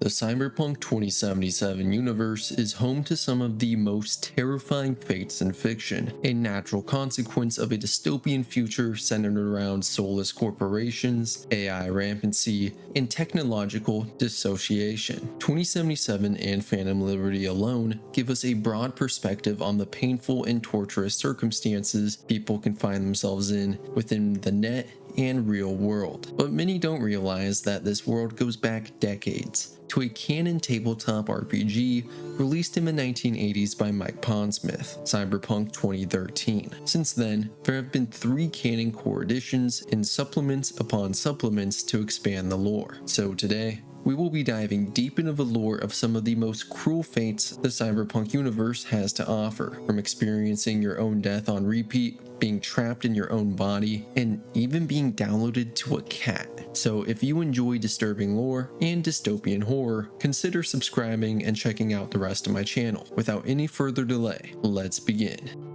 The Cyberpunk 2077 universe is home to some of the most terrifying fates in fiction, a natural consequence of a dystopian future centered around soulless corporations, AI rampancy, and technological dissociation. 2077 and Phantom Liberty alone give us a broad perspective on the painful and torturous circumstances people can find themselves in within the net and real world. But many don't realize that this world goes back decades to a canon tabletop RPG released in the 1980s by Mike Pondsmith, Cyberpunk 2013. Since then, there have been 3 canon core editions and supplements upon supplements to expand the lore. So today, we will be diving deep into the lore of some of the most cruel fates the Cyberpunk universe has to offer, from experiencing your own death on repeat, being trapped in your own body, and even being downloaded to a cat. So if you enjoy disturbing lore and dystopian horror, consider subscribing and checking out the rest of my channel. Without any further delay, let's begin.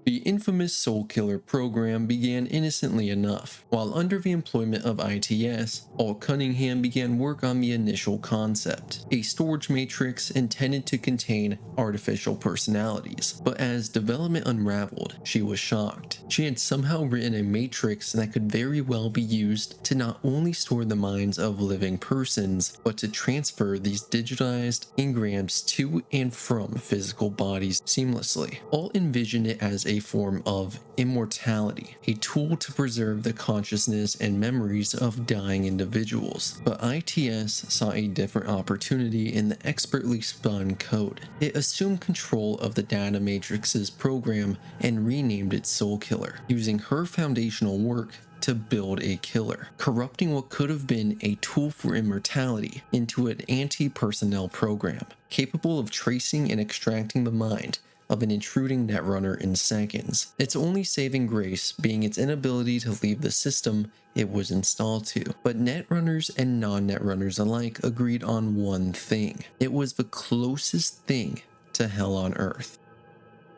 The infamous Soulkiller program began innocently enough. While under the employment of ITS, Alt Cunningham began work on the initial concept, a storage matrix intended to contain artificial personalities. But as development unraveled, she was shocked. She had somehow written a matrix that could very well be used to not only store the minds of living persons, but to transfer these digitized engrams to and from physical bodies seamlessly. Alt envisioned it as a form of immortality, a tool to preserve the consciousness and memories of dying individuals. But ITS saw a different opportunity in the expertly spun code. It assumed control of the data matrix's program and renamed it Soulkiller, using her foundational work to build a killer, corrupting what could have been a tool for immortality into an anti-personnel program, capable of tracing and extracting the mind of an intruding netrunner in seconds. Its only saving grace being its inability to leave the system it was installed to. But netrunners and non-netrunners alike agreed on one thing. It was the closest thing to hell on Earth.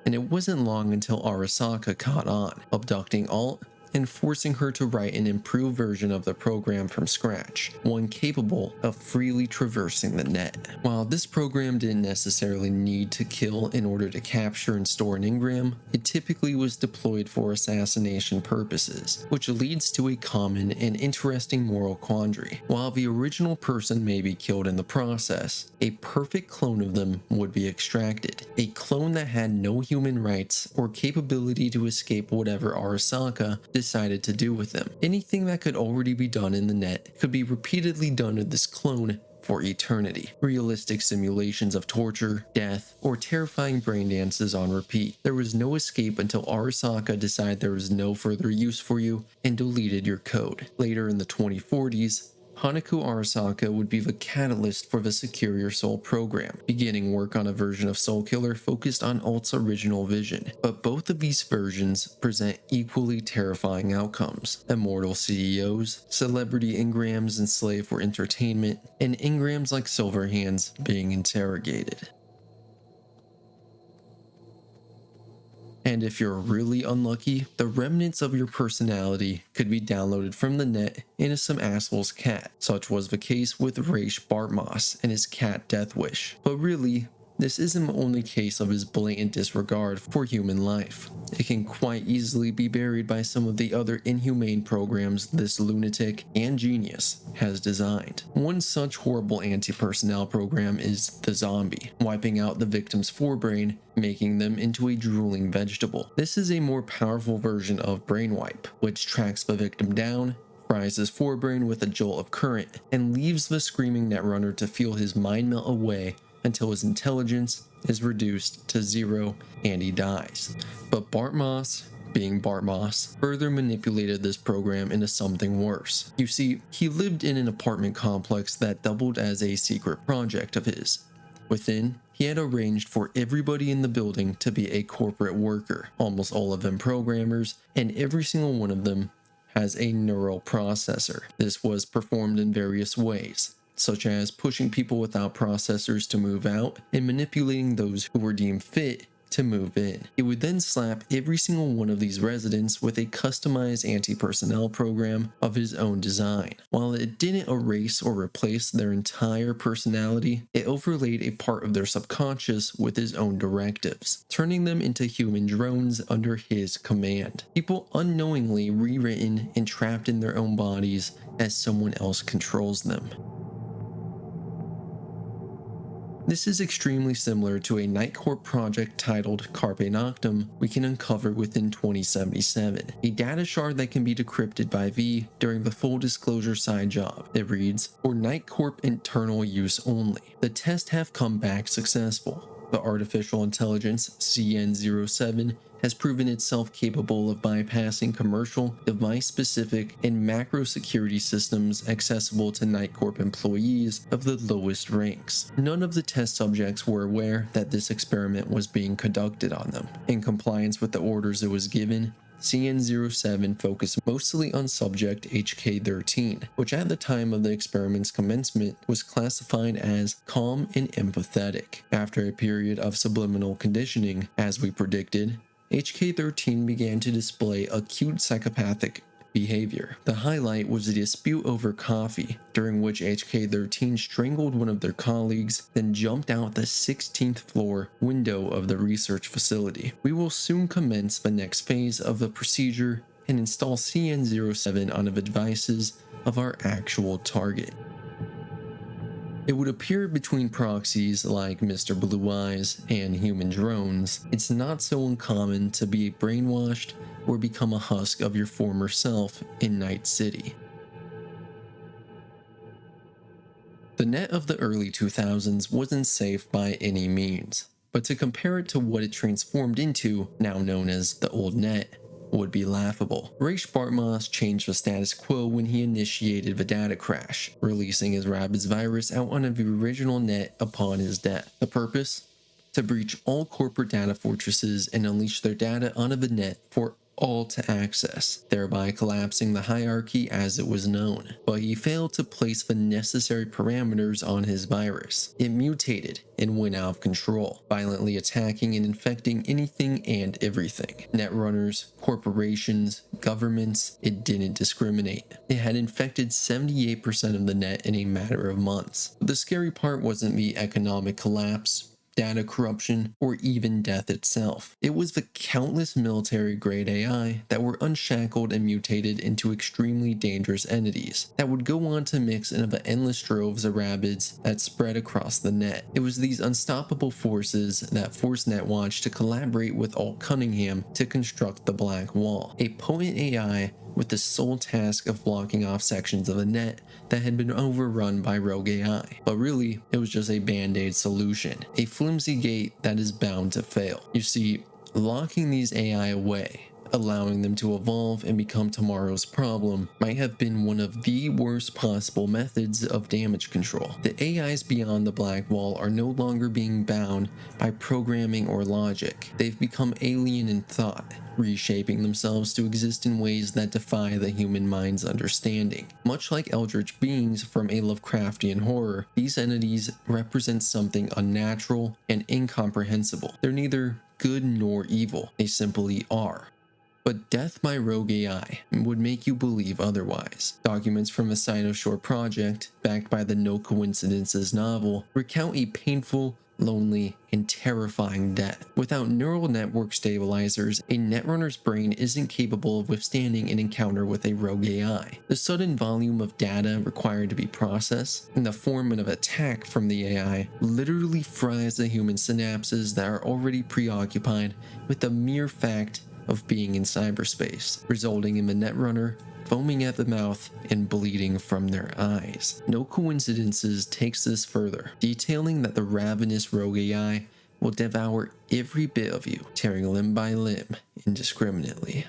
And it wasn't long until Arasaka caught on, abducting Alt and forcing her to write an improved version of the program from scratch, one capable of freely traversing the net. While this program didn't necessarily need to kill in order to capture and store an engram, it typically was deployed for assassination purposes, which leads to a common and interesting moral quandary. While the original person may be killed in the process, a perfect clone of them would be extracted, a clone that had no human rights or capability to escape whatever Arasaka decided to do with them. Anything that could already be done in the net could be repeatedly done with this clone for eternity. Realistic simulations of torture, death, or terrifying brain dances on repeat. There was no escape until Arasaka decided there was no further use for you and deleted your code. Later in the 2040s, Hanako Arasaka would be the catalyst for the Secure Your Soul program, beginning work on a version of Soulkiller focused on Alt's original vision. But both of these versions present equally terrifying outcomes. Immortal CEOs, celebrity engrams enslaved for entertainment, and engrams like Silverhands being interrogated. And if you're really unlucky, the remnants of your personality could be downloaded from the net into some asshole's cat. Such was the case with Rache Bartmoss and his cat Death Wish. But really, this isn't the only case of his blatant disregard for human life. It can quite easily be buried by some of the other inhumane programs this lunatic and genius has designed. One such horrible anti-personnel program is the Zombie, wiping out the victim's forebrain, making them into a drooling vegetable. This is a more powerful version of Brainwipe, which tracks the victim down, fries his forebrain with a jolt of current, and leaves the screaming netrunner to feel his mind melt away until his intelligence is reduced to 0 and he dies. But Bartmoss, being Bartmoss, further manipulated this program into something worse. You see, he lived in an apartment complex that doubled as a secret project of his. Within, he had arranged for everybody in the building to be a corporate worker, almost all of them programmers, and every single one of them has a neural processor. This was performed in various ways, such as pushing people without processors to move out and manipulating those who were deemed fit to move in. It would then slap every single one of these residents with a customized anti-personnel program of his own design. While it didn't erase or replace their entire personality, it overlaid a part of their subconscious with his own directives, turning them into human drones under his command. People unknowingly rewritten and trapped in their own bodies as someone else controls them. This is extremely similar to a Nightcorp project titled Carpe Noctem we can uncover within 2077, a data shard that can be decrypted by V during the full disclosure side job. It reads, "For Nightcorp internal use only. The tests have come back successful. The artificial intelligence CN07 has proven itself capable of bypassing commercial, device-specific, and macro security systems accessible to Nightcorp employees of the lowest ranks. None of the test subjects were aware that this experiment was being conducted on them. In compliance with the orders it was given, CN07 focused mostly on subject HK13, which at the time of the experiment's commencement was classified as calm and empathetic. After a period of subliminal conditioning, as we predicted, HK13 began to display acute psychopathic behavior. The highlight was a dispute over coffee, during which HK13 strangled one of their colleagues, then jumped out the 16th floor window of the research facility. We will soon commence the next phase of the procedure and install CN07 on the devices of our actual target." It would appear between proxies like Mr. Blue Eyes and human drones, it's not so uncommon to be brainwashed or become a husk of your former self in Night City. The net of the early 2000s wasn't safe by any means, but to compare it to what it transformed into, now known as the old net, would be laughable. Rache Bartmoss changed the status quo when he initiated the data crash, releasing his Rabbids virus out on the original net upon his death. The purpose? To breach all corporate data fortresses and unleash their data onto the net for all to access, thereby collapsing the hierarchy as it was known. But he failed to place the necessary parameters on his virus. It mutated and went out of control, violently attacking and infecting anything and everything. Netrunners, corporations, governments, it didn't discriminate. It had infected 78% of the net in a matter of months. But the scary part wasn't the economic collapse, data corruption, or even death itself. It was the countless military-grade AI that were unshackled and mutated into extremely dangerous entities that would go on to mix into the endless droves of Rabbids that spread across the net. It was these unstoppable forces that forced Netwatch to collaborate with Alt Cunningham to construct the Black Wall, a potent AI with the sole task of blocking off sections of the net that had been overrun by rogue AI. But really, it was just a band-aid solution, a flimsy gate that is bound to fail. You see, locking these AI away, allowing them to evolve and become tomorrow's problem, might have been one of the worst possible methods of damage control. The AIs beyond the Black Wall are no longer being bound by programming or logic. They've become alien in thought, reshaping themselves to exist in ways that defy the human mind's understanding. Much like eldritch beings from a Lovecraftian horror, these entities represent something unnatural and incomprehensible. They're neither good nor evil, they simply are. But Death by Rogue AI would make you believe otherwise. Documents from the Cyberware project, backed by the No Coincidences novel, recount a painful, lonely, and terrifying death. Without neural network stabilizers, a netrunner's brain isn't capable of withstanding an encounter with a rogue AI. The sudden volume of data required to be processed, in the form of an attack from the AI, literally fries the human synapses that are already preoccupied with the mere fact of being in cyberspace, resulting in the netrunner foaming at the mouth and bleeding from their eyes. No Coincidences takes this further, detailing that the ravenous rogue AI will devour every bit of you, tearing limb by limb indiscriminately.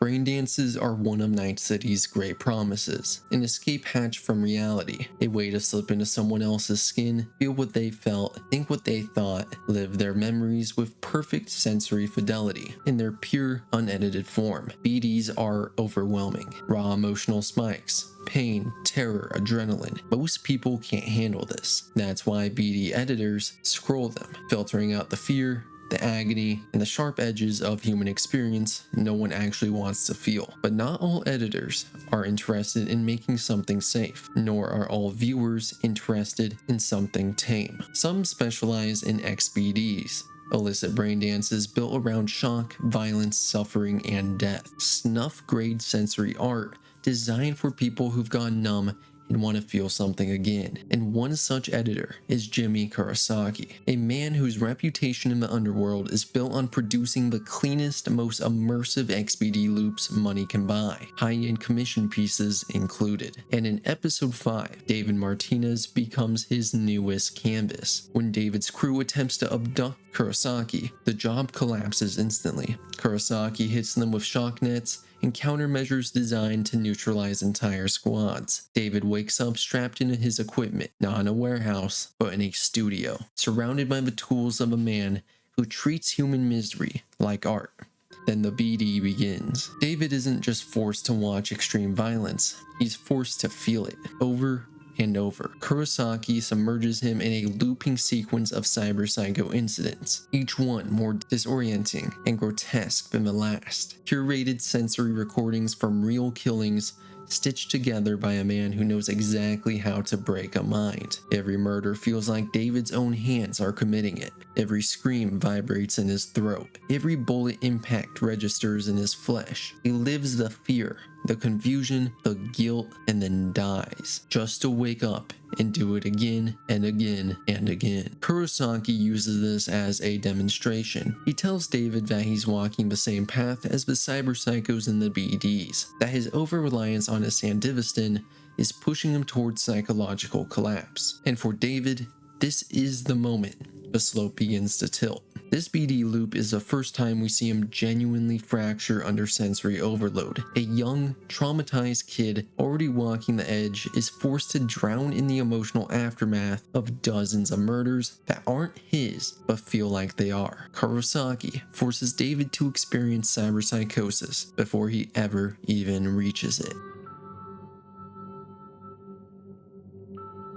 Braindances are one of Night City's great promises, an escape hatch from reality, a way to slip into someone else's skin, feel what they felt, think what they thought, live their memories with perfect sensory fidelity in their pure, unedited form. BDs are overwhelming, raw emotional spikes, pain, terror, adrenaline. Most people can't handle this. That's why BD editors scroll them, filtering out the fear, the agony, and the sharp edges of human experience no one actually wants to feel. But not all editors are interested in making something safe, nor are all viewers interested in something tame. Some specialize in XBDs, illicit brain dances built around shock, violence, suffering, and death. Snuff-grade sensory art designed for people who've gone numb and want to feel something again. And one such editor is Jimmy Kurosaki, a man whose reputation in the underworld is built on producing the cleanest, most immersive XBD loops money can buy, high-end commission pieces included. And in episode 5, David Martinez becomes his newest canvas. When David's crew attempts to abduct Kurosaki, the job collapses instantly. Kurosaki hits them with shock nets and countermeasures designed to neutralize entire squads. David wakes up strapped into his equipment, not in a warehouse, but in a studio, surrounded by the tools of a man who treats human misery like art. Then the BD begins. David isn't just forced to watch extreme violence, he's forced to feel it, over and over. Kurosaki submerges him in a looping sequence of cyberpsycho incidents, each one more disorienting and grotesque than the last. Curated sensory recordings from real killings stitched together by a man who knows exactly how to break a mind. Every murder feels like David's own hands are committing it. Every scream vibrates in his throat. Every bullet impact registers in his flesh. He lives the fear, the confusion, the guilt, and then dies, just to wake up and do it again and again and again. Kurosaki uses this as a demonstration. He tells David that he's walking the same path as the cyberpsychos and the BDs, that his over-reliance on his Sandivistan is pushing him towards psychological collapse. And for David, this is the moment the slope begins to tilt. This BD loop is the first time we see him genuinely fracture under sensory overload. A young, traumatized kid already walking the edge is forced to drown in the emotional aftermath of dozens of murders that aren't his but feel like they are. Kurosaki forces David to experience cyberpsychosis before he ever even reaches it.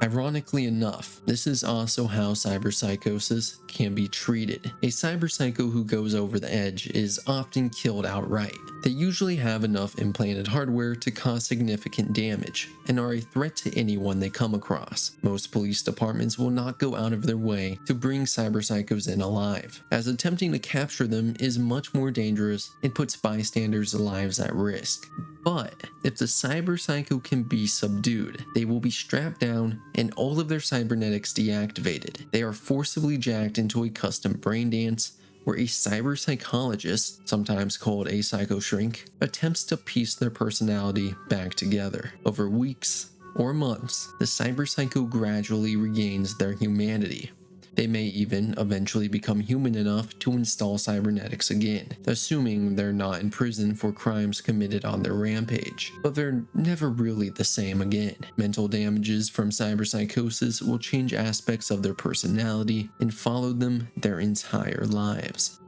Ironically enough, this is also how cyberpsychosis can be treated. A cyberpsycho who goes over the edge is often killed outright. They usually have enough implanted hardware to cause significant damage, and are a threat to anyone they come across. Most police departments will not go out of their way to bring cyberpsychos in alive, as attempting to capture them is much more dangerous and puts bystanders' lives at risk. But if the cyberpsycho can be subdued, they will be strapped down and all of their cybernetics deactivated. They are forcibly jacked into a custom brain dance where a cyberpsychologist, sometimes called a psychoshrink, attempts to piece their personality back together. Over weeks or months, the cyberpsycho gradually regains their humanity. They may even eventually become human enough to install cybernetics again, assuming they're not in prison for crimes committed on their rampage. But they're never really the same again. Mental damages from cyberpsychosis will change aspects of their personality and follow them their entire lives.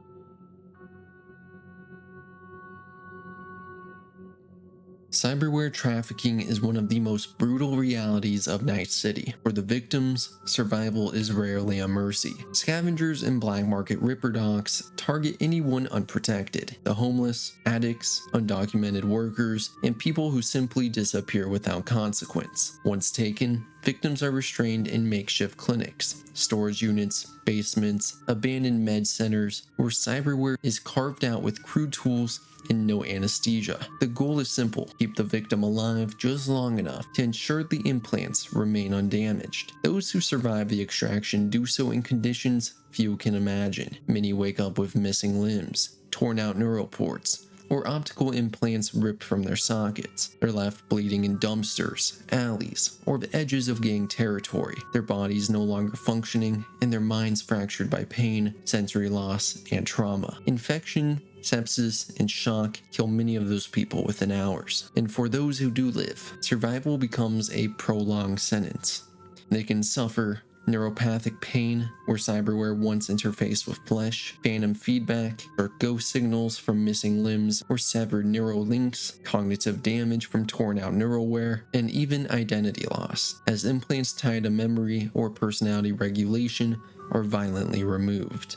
Cyberware trafficking is one of the most brutal realities of Night City. For the victims, survival is rarely a mercy. Scavengers and black market ripper docs target anyone unprotected. The homeless, addicts, undocumented workers, and people who simply disappear without consequence. Once taken, victims are restrained in makeshift clinics, storage units, basements, abandoned med centers, where cyberware is carved out with crude tools and no anesthesia. The goal is simple: keep the victim alive just long enough to ensure the implants remain undamaged. Those who survive the extraction do so in conditions few can imagine. Many wake up with missing limbs, torn out neural ports, or optical implants ripped from their sockets. They're left bleeding in dumpsters, alleys, or the edges of gang territory, their bodies no longer functioning, and their minds fractured by pain, sensory loss, and trauma. Infection sepsis, and shock kill many of those people within hours. And for those who do live, survival becomes a prolonged sentence. They can suffer neuropathic pain, where cyberware once interfaced with flesh, phantom feedback, or ghost signals from missing limbs or severed neural links, cognitive damage from torn out neural and even identity loss, as implants tied to memory or personality regulation are violently removed.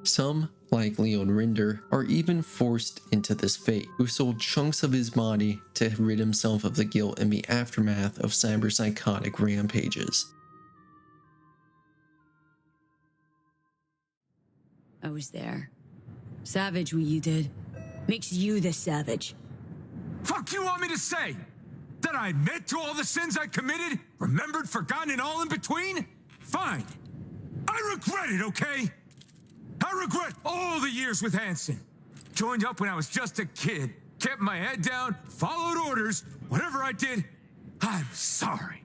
Some, like Leon Rinder, are even forced into this fate, who sold chunks of his body to rid himself of the guilt in the aftermath of cyberpsychotic rampages. I was there. Savage what you did. Makes you the savage. Fuck you want me to say? That I admit to all the sins I committed? Remembered, forgotten, and all in between? Fine. I regret it, okay? I regret all the years with Hansen. Joined up when I was just a kid. Kept my head down, followed orders. Whatever I did, I'm sorry.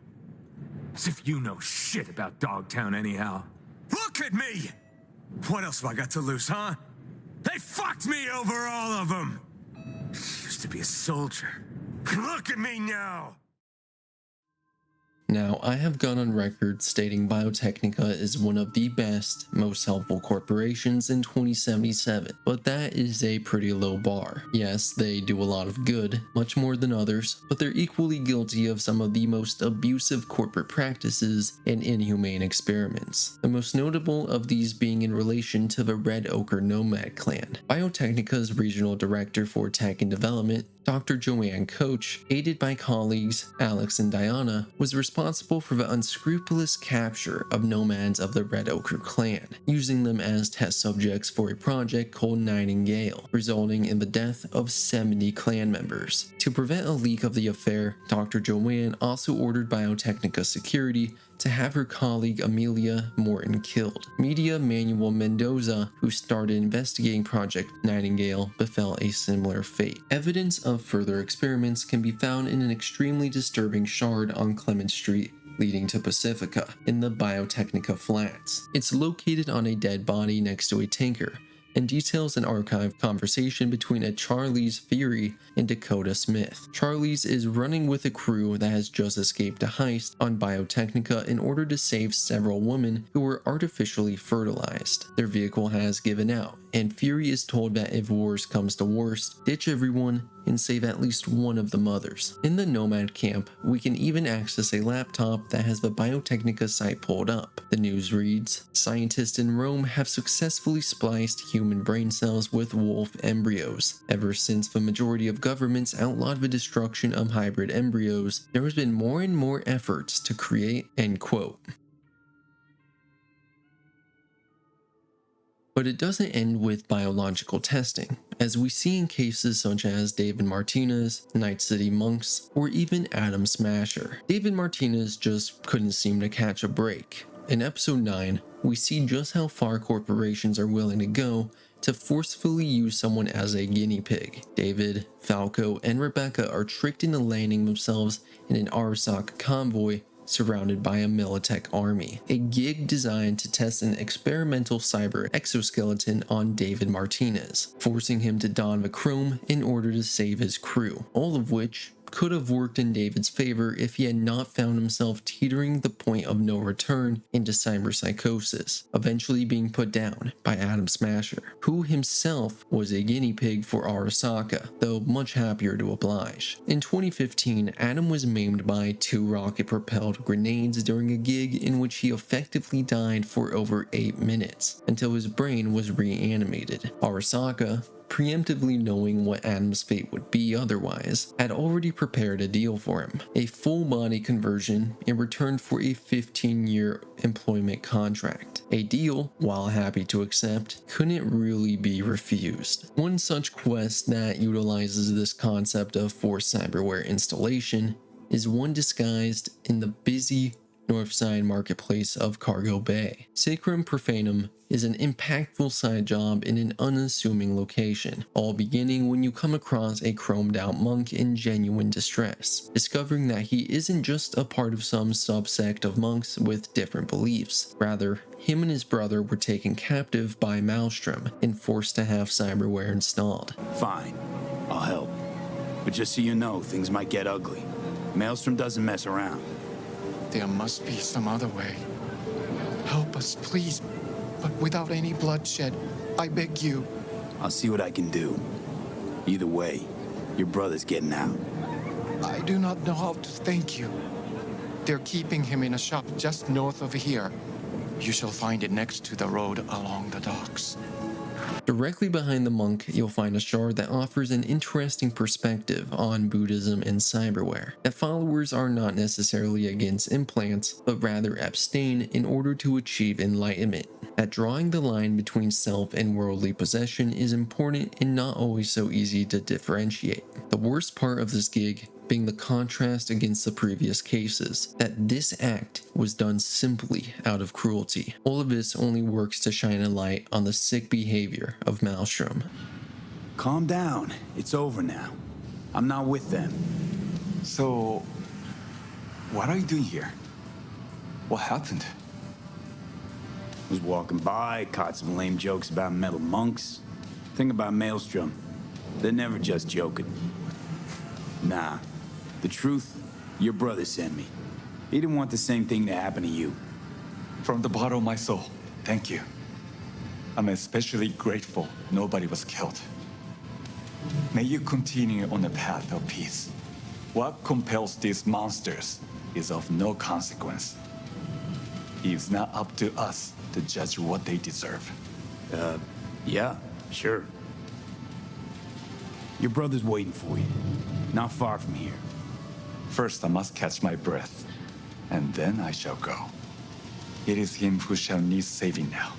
As if you know shit about Dogtown anyhow. Look at me! What else have I got to lose, huh? They fucked me over, all of them! Used to be a soldier. Look at me now! Now, I have gone on record stating Biotechnica is one of the best, most helpful corporations in 2077, but that is a pretty low bar. Yes, they do a lot of good, much more than others, but they're equally guilty of some of the most abusive corporate practices and inhumane experiments. The most notable of these being in relation to the Red Ochre Nomad clan. Biotechnica's regional director for tech and development, Dr. Joanne Koch, aided by colleagues Alex and Diana, was responsible for the unscrupulous capture of nomads of the Red Ochre clan, using them as test subjects for a project called Nightingale, resulting in the death of 70 clan members. To prevent a leak of the affair, Dr. Joanne also ordered Biotechnica security to have her colleague Amelia Morton killed. Media Manuel Mendoza, who started investigating Project Nightingale, befell a similar fate. Evidence of further experiments can be found in an extremely disturbing shard on Clement Street leading to Pacifica in the Biotechnica Flats. It's located on a dead body next to a tanker, and details an archived conversation between a Charlie's Fury and Dakota Smith. Charlie's is running with a crew that has just escaped a heist on Biotechnica in order to save several women who were artificially fertilized. Their vehicle has given out, and Fury is told that if worst comes to worst, ditch everyone and save at least one of the mothers. In the Nomad camp, we can even access a laptop that has the Biotechnica site pulled up. The news reads, "Scientists in Rome have successfully spliced human brain cells with wolf embryos. Ever since the majority of governments outlawed the destruction of hybrid embryos, there has been more and more efforts to create," end quote. But it doesn't end with biological testing, as we see in cases such as David Martinez, Night City Monks, or even Adam Smasher. David Martinez just couldn't seem to catch a break. In episode 9, we see just how far corporations are willing to go to forcefully use someone as a guinea pig. David, Falco, and Rebecca are tricked into landing themselves in an Arasaka convoy surrounded by a Militech army, a gig designed to test an experimental cyber exoskeleton on David Martinez, forcing him to don the chrome in order to save his crew, all of which could have worked in David's favor if he had not found himself teetering the point of no return into cyberpsychosis, eventually being put down by Adam Smasher, who himself was a guinea pig for Arasaka, though much happier to oblige. In 2015, Adam was maimed by 2 rocket-propelled grenades during a gig in which he effectively died for over 8 minutes, until his brain was reanimated. Arasaka, preemptively knowing what Adam's fate would be otherwise, had already prepared a deal for him, a full body conversion in return for a 15-year employment contract. A deal, while happy to accept, couldn't really be refused. One such quest that utilizes this concept of forced cyberware installation is one disguised in the busy, north side marketplace of Cargo Bay. Sacrum Profanum is an impactful side job in an unassuming location, all beginning when you come across a chromed out monk in genuine distress, discovering that he isn't just a part of some subsect of monks with different beliefs. Rather, him and his brother were taken captive by Maelstrom and forced to have cyberware installed. Fine, I'll help. But just so you know, things might get ugly. Maelstrom doesn't mess around. There must be some other way. Help us, please. But without any bloodshed, I beg you. I'll see what I can do. Either way, your brother's getting out. I do not know how to thank you. They're keeping him in a shop just north of here. You shall find it next to the road along the docks. Directly behind the monk, you'll find a shard that offers an interesting perspective on Buddhism and cyberware, that followers are not necessarily against implants, but rather abstain in order to achieve enlightenment. That drawing the line between self and worldly possession is important and not always so easy to differentiate. The worst part of this gig being the contrast against the previous cases, that this act was done simply out of cruelty. All of this only works to shine a light on the sick behavior of Maelstrom. Calm down. It's over now. I'm not with them. So, what are you doing here? What happened? Was walking by, caught some lame jokes about metal monks. Thing about Maelstrom, they're never just joking. Nah, the truth, your brother sent me. He didn't want the same thing to happen to you. From the bottom of my soul, thank you. I'm especially grateful nobody was killed. May you continue on the path of peace. What compels these monsters is of no consequence. It's not up to us to judge what they deserve. Yeah, sure. Your brother's waiting for you. Not far from here. First, I must catch my breath, and then I shall go. It is him who shall need saving now.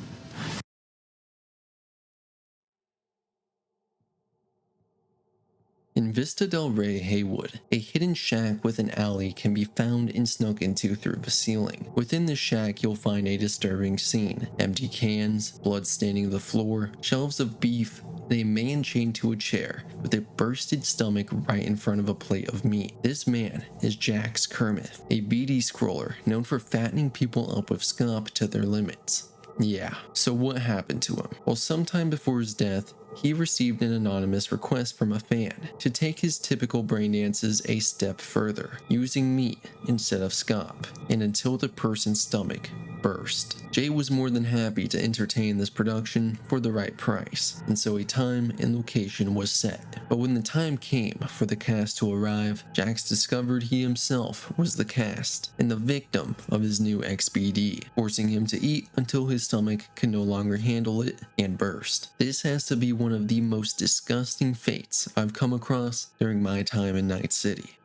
In Vista del Rey, Haywood, a hidden shack with an alley can be found and snuck into through the ceiling. Within the shack, you'll find a disturbing scene. Empty cans, blood staining the floor, shelves of beef, and a man chained to a chair with a bursted stomach right in front of a plate of meat. This man is Jax Kermith, a BD scroller known for fattening people up with scop to their limits. Yeah, so what happened to him? Well, sometime before his death, he received an anonymous request from a fan to take his typical Braindances a step further, using meat instead of scop, and until the person's stomach burst. Jay was more than happy to entertain this production for the right price, and so a time and location was set. But when the time came for the cast to arrive, Jax discovered he himself was the cast, and the victim of his new XBD, forcing him to eat until his stomach could no longer handle it and burst. This has to be one of the most disgusting fates I've come across during my time in Night City.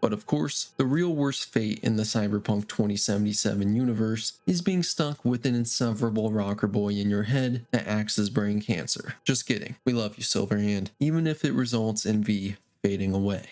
But of course, the real worst fate in the Cyberpunk 2077 universe is being stuck with an insufferable rocker boy in your head that acts as brain cancer. Just kidding, we love you, Silverhand, even if it results in V fading away.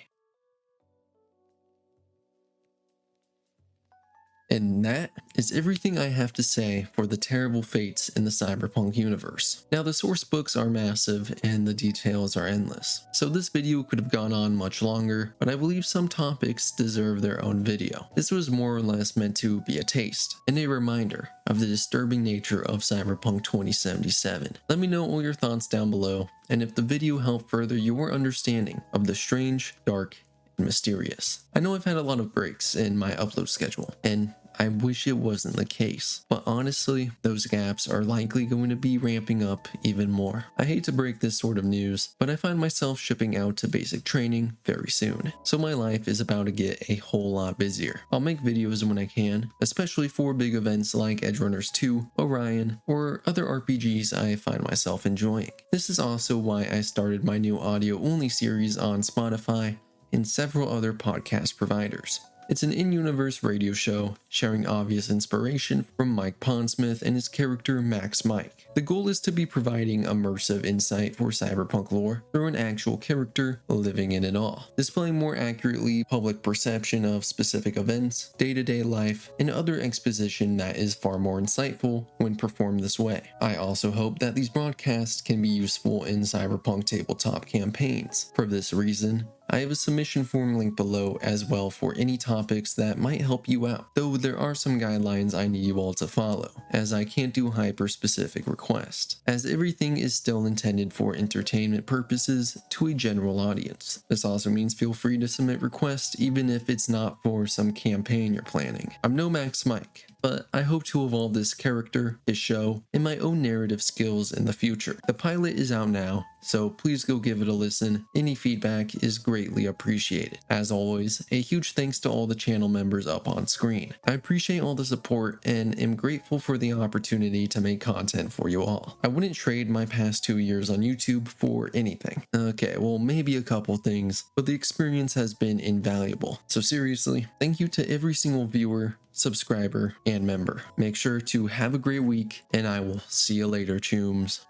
And that is everything I have to say for the terrible fates in the Cyberpunk universe. Now, the source books are massive and the details are endless, so this video could have gone on much longer, but I believe some topics deserve their own video. This was more or less meant to be a taste and a reminder of the disturbing nature of Cyberpunk 2077. Let me know all your thoughts down below, and if the video helped further your understanding of the strange, dark, mysterious. I know I've had a lot of breaks in my upload schedule, and I wish it wasn't the case, but honestly, those gaps are likely going to be ramping up even more. I hate to break this sort of news, but I find myself shipping out to basic training very soon, so my life is about to get a whole lot busier. I'll make videos when I can, especially for big events like Edgerunners 2, Orion, or other RPGs I find myself enjoying. This is also why I started my new audio-only series on Spotify and several other podcast providers. It's an in-universe radio show sharing obvious inspiration from Mike Pondsmith and his character Max Mike. The goal is to be providing immersive insight for cyberpunk lore through an actual character living in it all, displaying more accurately public perception of specific events, day-to-day life, and other exposition that is far more insightful when performed this way. I also hope that these broadcasts can be useful in cyberpunk tabletop campaigns. For this reason, I have a submission form linked below as well for any topics that might help you out, though there are some guidelines I need you all to follow, as I can't do hyper-specific requests, as everything is still intended for entertainment purposes to a general audience. This also means feel free to submit requests even if it's not for some campaign you're planning. I'm no Max Mike, but I hope to evolve this character, his show, and my own narrative skills in the future. The pilot is out now, so please go give it a listen. Any feedback is greatly appreciated. As always, a huge thanks to all the channel members up on screen. I appreciate all the support and am grateful for the opportunity to make content for you all. I wouldn't trade my past 2 years on YouTube for anything. Okay, well maybe a couple things, but the experience has been invaluable. So seriously, thank you to every single viewer, subscriber, and member. Make sure to have a great week, and I will see you later, chooms.